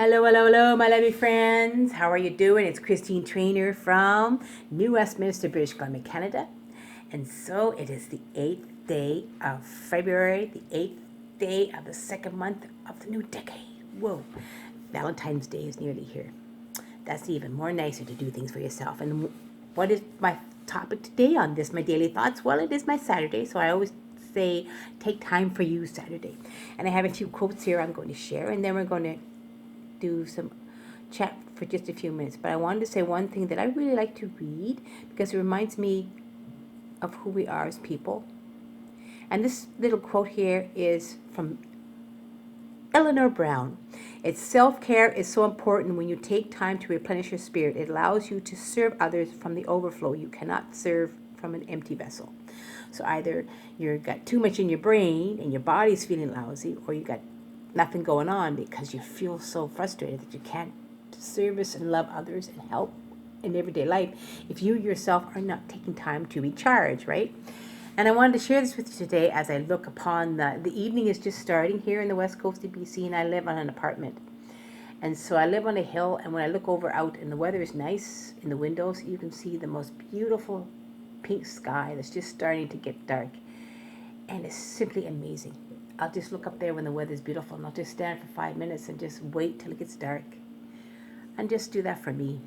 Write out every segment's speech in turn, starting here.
Hello, hello, hello, my lovely friends. How are you doing? It's Christine Trainor from New Westminster, British Columbia, Canada. And so it is the 8th day of February, the 8th day of the second month of the new decade. Whoa, Valentine's Day is nearly here. That's even more nicer to do things for yourself. And what is my topic today on this, my daily thoughts? Well, it is my Saturday, so I always say, take time for you Saturday. And I have a few quotes here I'm going to share, and then we're going to do some chat for just a few minutes. But I wanted to say one thing that I really like to read because it reminds me of who we are as people. And this little quote here is from Eleanor Brown. It's self-care is so important when you take time to replenish your spirit. It allows you to serve others from the overflow. You cannot serve from an empty vessel. So either you've got too much in your brain and your body's feeling lousy, or you got nothing going on because you feel so frustrated that you can't service and love others and help in everyday life if you yourself are not taking time to recharge, right? And I wanted to share this with you today as I look upon the evening is just starting here in the west coast of BC, and I live on an apartment. And so I live on a hill, and when I look over out and the weather is nice in the windows, you can see the most beautiful pink sky that's just starting to get dark. And it's simply amazing. I'll just look up there when the weather's beautiful, and I'll just stand for 5 minutes and just wait till it gets dark. And just do that for me.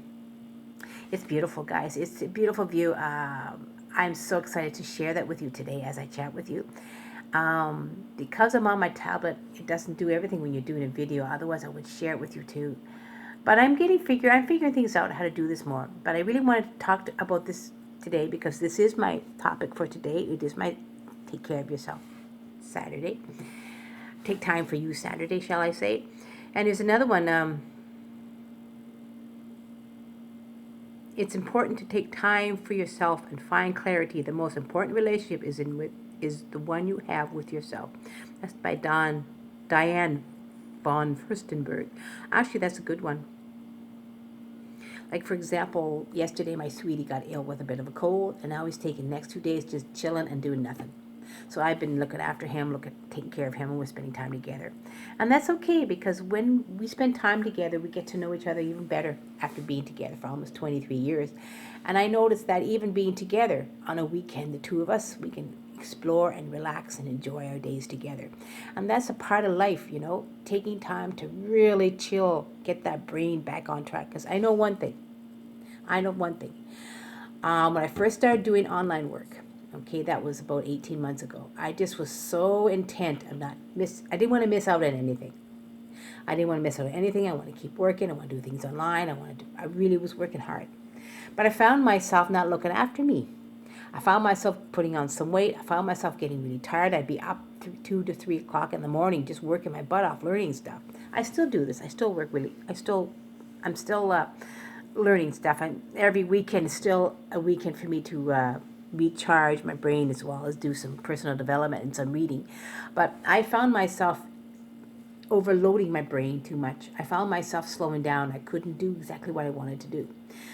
It's beautiful, guys. It's a beautiful view. I'm so excited to share that with you today as I chat with you. Because I'm on my tablet, it doesn't do everything when you're doing a video. Otherwise, I would share it with you too. But I'm figuring things out how to do this more. But I really wanted to talk about this today because this is my topic for today. It is my take care of yourself Saturday. Take time for you Saturday, shall I say. And there's another one. It's important to take time for yourself and find clarity. The most important relationship is the one you have with yourself. That's by Diane von Furstenberg. Actually, that's a good one. Like, for example, yesterday my sweetie got ill with a bit of a cold, and now he's taking the next 2 days just chilling and doing nothing. So I've been looking after him, taking care of him, and we're spending time together. And that's okay, because when we spend time together, we get to know each other even better after being together for almost 23 years. And I noticed that even being together on a weekend, the two of us, we can explore and relax and enjoy our days together. And that's a part of life, taking time to really chill, get that brain back on track. Because I know one thing. When I first started doing online work, okay, that was about 18 months ago. I just was so intent of I didn't want to miss out on anything. I want to keep working. I want to do things online. I really was working hard. But I found myself not looking after me. I found myself putting on some weight. I found myself getting really tired. I'd be up 2 to 3 o'clock in the morning just working my butt off, learning stuff. I still do this. I still work I'm still learning stuff. And every weekend is still a weekend for me to recharge my brain as well as do some personal development and some reading. But I found myself overloading my brain too much. I found myself slowing down. I couldn't do exactly what I wanted to do.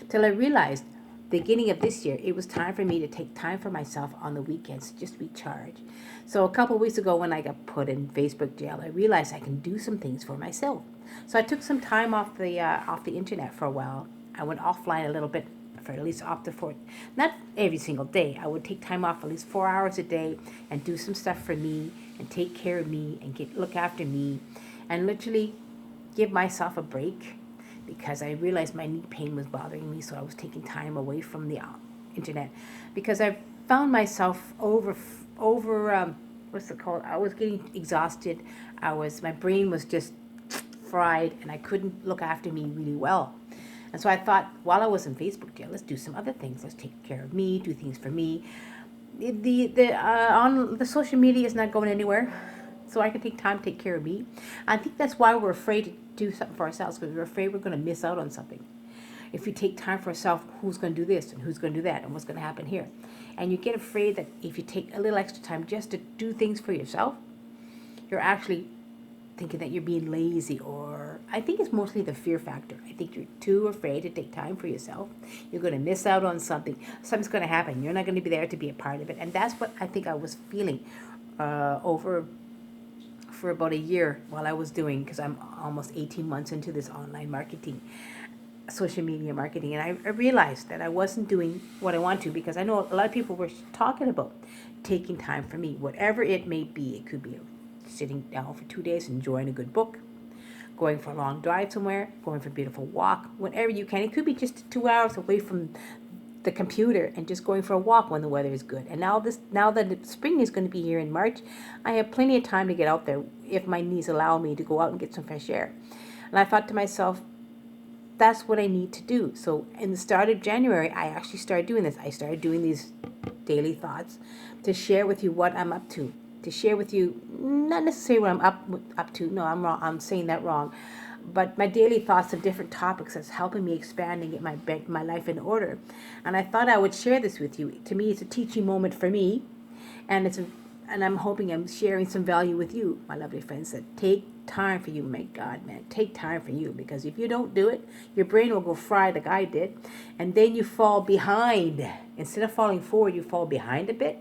Till I realized, beginning of this year, it was time for me to take time for myself on the weekends to just recharge. So a couple of weeks ago when I got put in Facebook jail, I realized I can do some things for myself. So I took some time off the internet for a while. I went offline a little bit, for at least not every single day. I would take time off at least 4 hours a day and do some stuff for me and take care of me and look after me and literally give myself a break, because I realized my knee pain was bothering me. So I was taking time away from the internet because I found myself what's it called? I was getting exhausted. My brain was just fried, and I couldn't look after me really well. And so I thought, while I was in Facebook jail, let's do some other things. Let's take care of me, do things for me. The social media is not going anywhere, so I can take time to take care of me. I think that's why we're afraid to do something for ourselves, because we're afraid we're going to miss out on something. If we take time for ourselves, who's going to do this and who's going to do that and what's going to happen here? And you get afraid that if you take a little extra time just to do things for yourself, you're actually thinking that you're being lazy, or I think it's mostly the fear factor. I think you're too afraid to take time for yourself. You're going to miss out on something. Something's going to happen. You're not going to be there to be a part of it. And that's what I think I was feeling over for about a year while I was doing, because I'm almost 18 months into this online marketing, social media marketing, and I realized that I wasn't doing what I want to, because I know a lot of people were talking about taking time for me, whatever it may be. It could be sitting down for 2 days, enjoying a good book, going for a long drive somewhere, going for a beautiful walk, whenever you can. It could be just 2 hours away from the computer and just going for a walk when the weather is good. And now that spring is going to be here in March, I have plenty of time to get out there if my knees allow me to go out and get some fresh air. And I thought to myself, that's what I need to do. So in the start of January, I actually started doing this. I started doing these daily thoughts to share with you what I'm up to share with you, not necessarily what I'm up to. No, I'm wrong. I'm saying that wrong. But my daily thoughts of different topics that's helping me expand and get my life in order. And I thought I would share this with you. To me, it's a teaching moment for me, and and I'm hoping I'm sharing some value with you, my lovely friends. That take time for you. My God, man, take time for you, because if you don't do it, your brain will go fried like I did, and then you fall behind. Instead of falling forward, you fall behind a bit,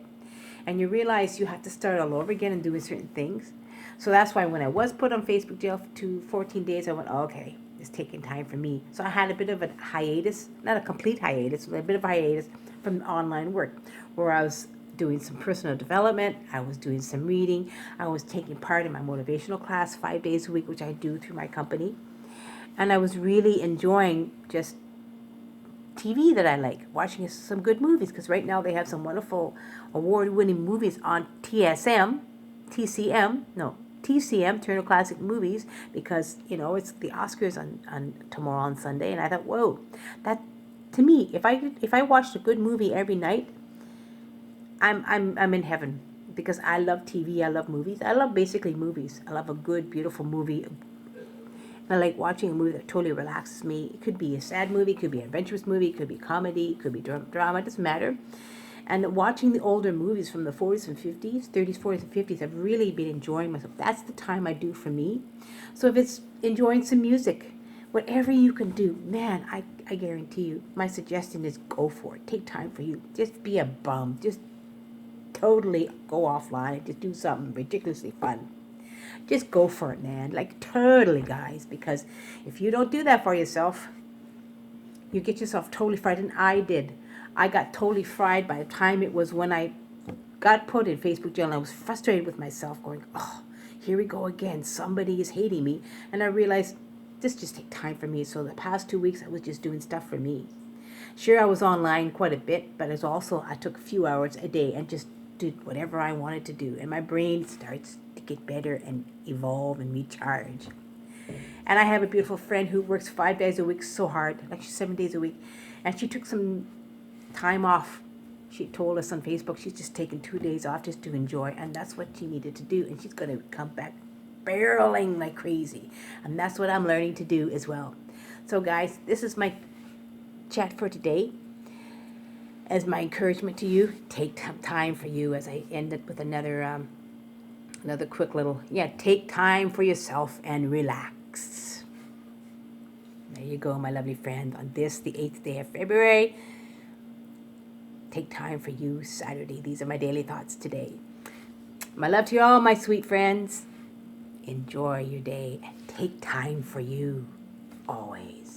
and you realize you have to start all over again and doing certain things. So that's why when I was put on Facebook jail to 14 days, I went, oh, okay, it's taking time for me. So I had a bit of a hiatus, not a complete hiatus, but a bit of a hiatus from online work, where I was doing some personal development, I was doing some reading, I was taking part in my motivational class 5 days a week, which I do through my company. And I was really enjoying just TV that I like, watching some good movies, because right now they have some wonderful award-winning movies on TCM, Turner Classic Movies, because, it's the Oscars on tomorrow on Sunday, and I thought, whoa, that, to me, if I watched a good movie every night, I'm in heaven, because I love TV, I love movies, I love basically movies. I love a good, beautiful movie. I like watching a movie that totally relaxes me. It could be a sad movie, it could be an adventurous movie, it could be comedy, it could be drama, it doesn't matter. And watching the older movies from the 40s and 50s, 30s, 40s, and 50s, I've really been enjoying myself. That's the time I do for me. So if it's enjoying some music, whatever you can do, man, I guarantee you, my suggestion is go for it. Take time for you. Just be a bum. Just totally go offline and just do something ridiculously fun. Just go for it, man. Like, totally, guys. Because if you don't do that for yourself, you get yourself totally fried. And I did. I got totally fried by the time it was when I got put in Facebook jail. And I was frustrated with myself, going, oh, here we go again. Somebody is hating me. And I realized this just take time for me. So the past 2 weeks, I was just doing stuff for me. Sure, I was online quite a bit, but it's also, I took a few hours a day and just did whatever I wanted to do. And my brain starts to get better and evolve and recharge. And I have a beautiful friend who works 5 days a week so hard, like 7 days a week. And she took some time off. She told us on Facebook she's just taken 2 days off just to enjoy. And that's what she needed to do. And she's going to come back barreling like crazy. And that's what I'm learning to do as well. So guys, this is my chat for today. As my encouragement to you, take time for you, as I end it with another quick little, take time for yourself and relax. There you go, my lovely friend, on this, the 8th day of February. Take time for you, Saturday. These are my daily thoughts today. My love to you all, my sweet friends. Enjoy your day and take time for you, always.